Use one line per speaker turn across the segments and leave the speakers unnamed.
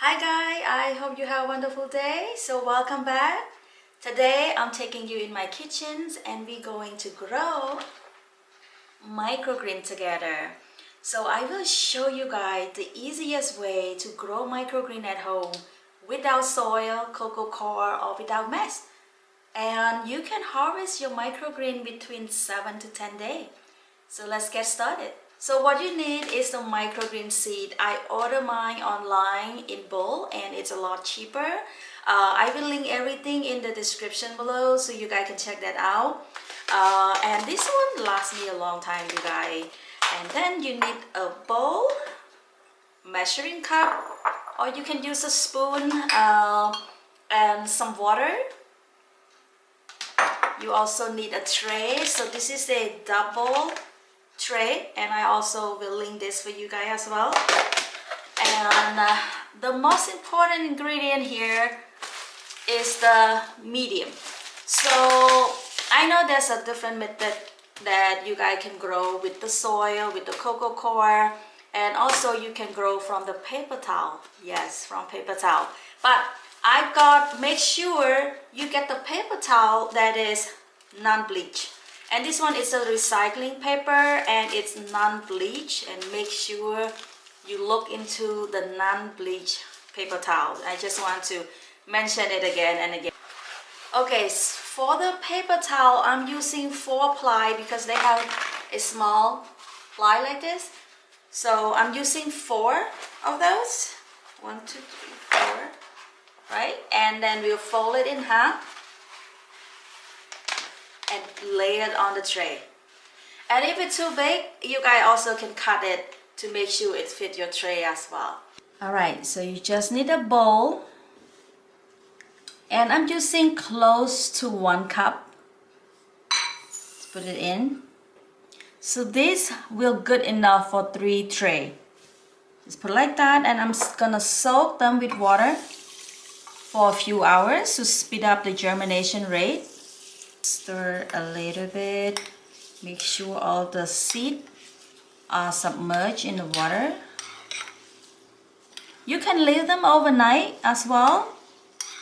Hi guys, I hope you have a wonderful day. So welcome back. Today I'm taking you in my kitchens and we're going to grow microgreen together. So I will show you guys the easiest way to grow microgreen at home without soil, cocoa coir or without mess. And you can harvest your microgreen between 7 to 10 days. So let's get started. So what you need is the microgreen seed. I order mine online in bulk and it's a lot cheaper. I will link everything in the description below so you guys can check that out. And this one lasts me a long time, you guys. And then you need a bowl, measuring cup, or you can use a spoon and some water. You also need a tray. So this is a double tray, and I also will link this for you guys as well. And the most important ingredient here is the medium. So I know there's a different method that you guys can grow with the soil, with the cocoa coir, and also you can grow from the paper towel. Yes, from paper towel. But make sure you get the paper towel that is non-bleach. And this one is a recycling paper and it's non-bleach, and make sure you look into the non-bleach paper towel. I just want to mention it again and again. Okay, for the paper towel I'm using 4 ply because they have a small ply like this. So I'm using 4 of those. 1, 2, 3, 4. Right? And then we'll fold it in half and lay it on the tray. And if it's too big, you guys also can cut it to make sure it fits your tray as well. Alright, so you just need a bowl. And I'm using close to 1 cup. Let's put it in. So this will good enough for 3 trays. Just put it like that, and I'm gonna soak them with water for a few hours to speed up the germination rate. Stir a little bit. Make sure all the seeds are submerged in the water. You can leave them overnight as well,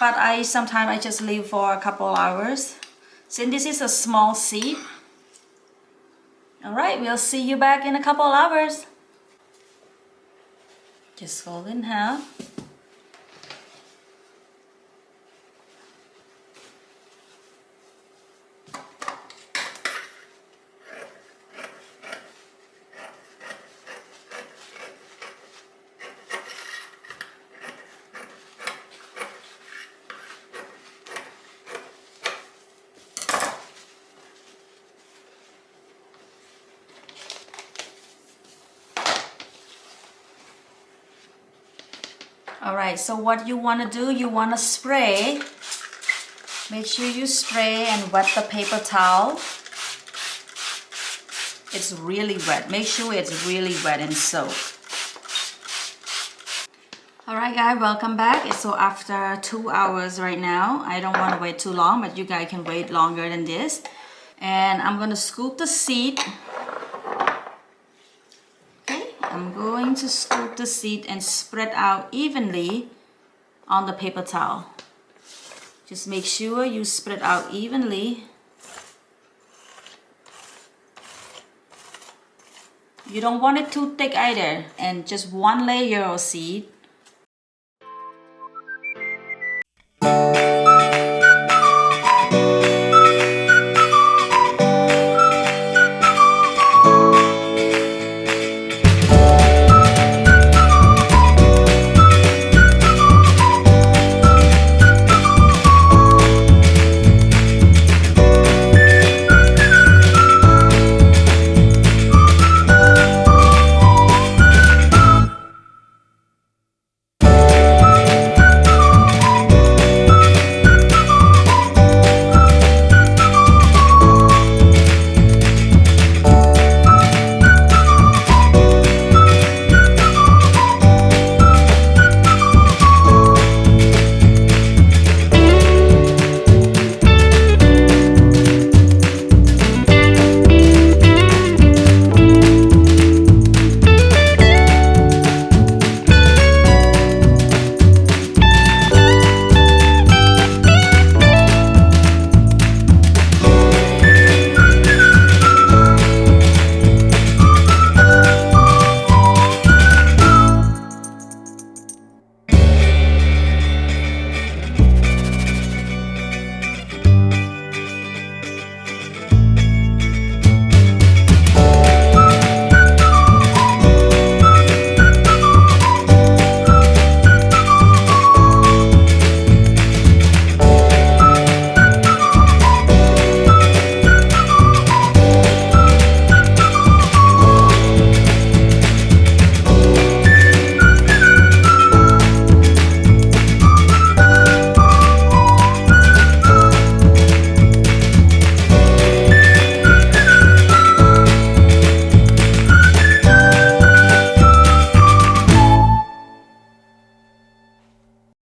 but sometimes I just leave for a couple hours since this is a small seed. Alright, we'll see you back in a couple hours. Just fold in half. Alright, so what you want to do, you want to spray. Make sure you spray and wet the paper towel. It's really wet. Make sure it's really wet and soaked. Alright guys, welcome back. So after 2 hours right now. I don't want to wait too long, but you guys can wait longer than this. And I'm going to scoop the seed. I'm going to scoop the seed and spread out evenly on the paper towel. Just make sure you spread out evenly. You don't want it too thick either, and just 1 layer of seed.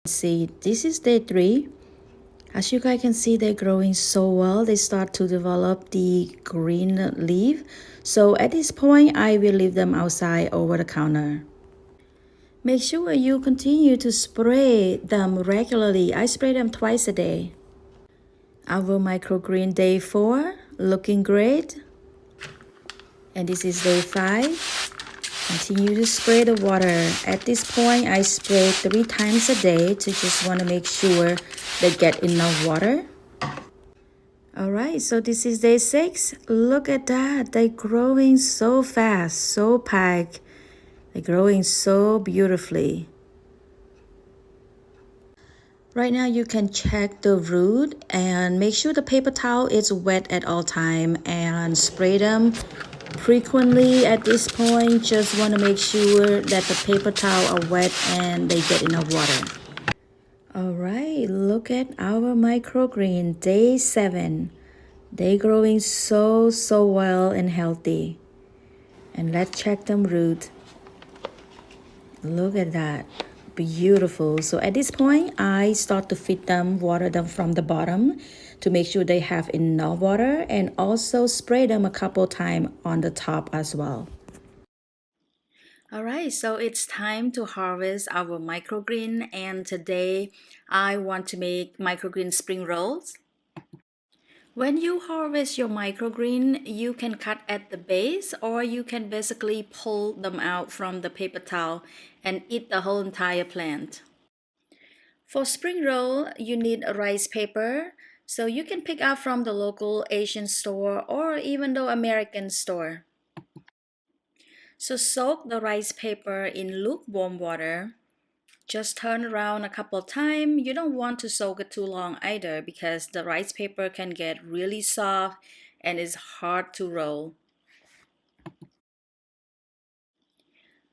See, this is day 3. As you guys can see, they're growing so well. They start to develop the green leaf. So at this point, I will leave them outside over the counter. Make sure you continue to spray them regularly. I spray them twice a day. Our microgreen day 4, looking great. And this is day 5. Continue to spray the water. At this point, I spray 3 times a day to just want to make sure they get enough water. Alright, so this is day 6. Look at that. They're growing so fast, so packed. They're growing so beautifully. Right now you can check the root and make sure the paper towel is wet at all time and spray them frequently. At this point, just want to make sure that the paper towel are wet and they get enough water. Alright, look at our microgreen, day 7. They're growing so well and healthy. And let's check them root. Look at that. Beautiful. So at this point, I start to feed them, water them from the bottom to make sure they have enough water, and also spray them a couple times on the top as well. Alright, so it's time to harvest our microgreen, and today I want to make microgreen spring rolls. When you harvest your microgreen, you can cut at the base, or you can basically pull them out from the paper towel and eat the whole entire plant. For spring roll, you need a rice paper, so you can pick up from the local Asian store or even the American store. So soak the rice paper in lukewarm water. Just turn around a couple times. You don't want to soak it too long either because the rice paper can get really soft and is hard to roll.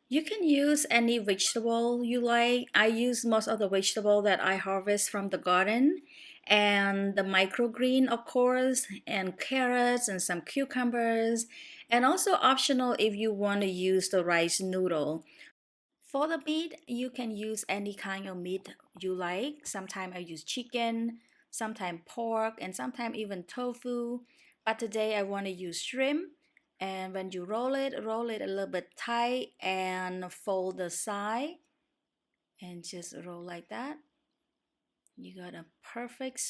You can use any vegetable you like. I use most of the vegetable that I harvest from the garden, and the microgreen, of course, and carrots and some cucumbers, and also optional if you want to use the rice noodle. For the meat, you can use any kind of meat you like. Sometimes I use chicken, sometimes pork, and sometimes even tofu. But today I want to use shrimp. And when you roll it a little bit tight and fold the side and just roll like that. You got a perfect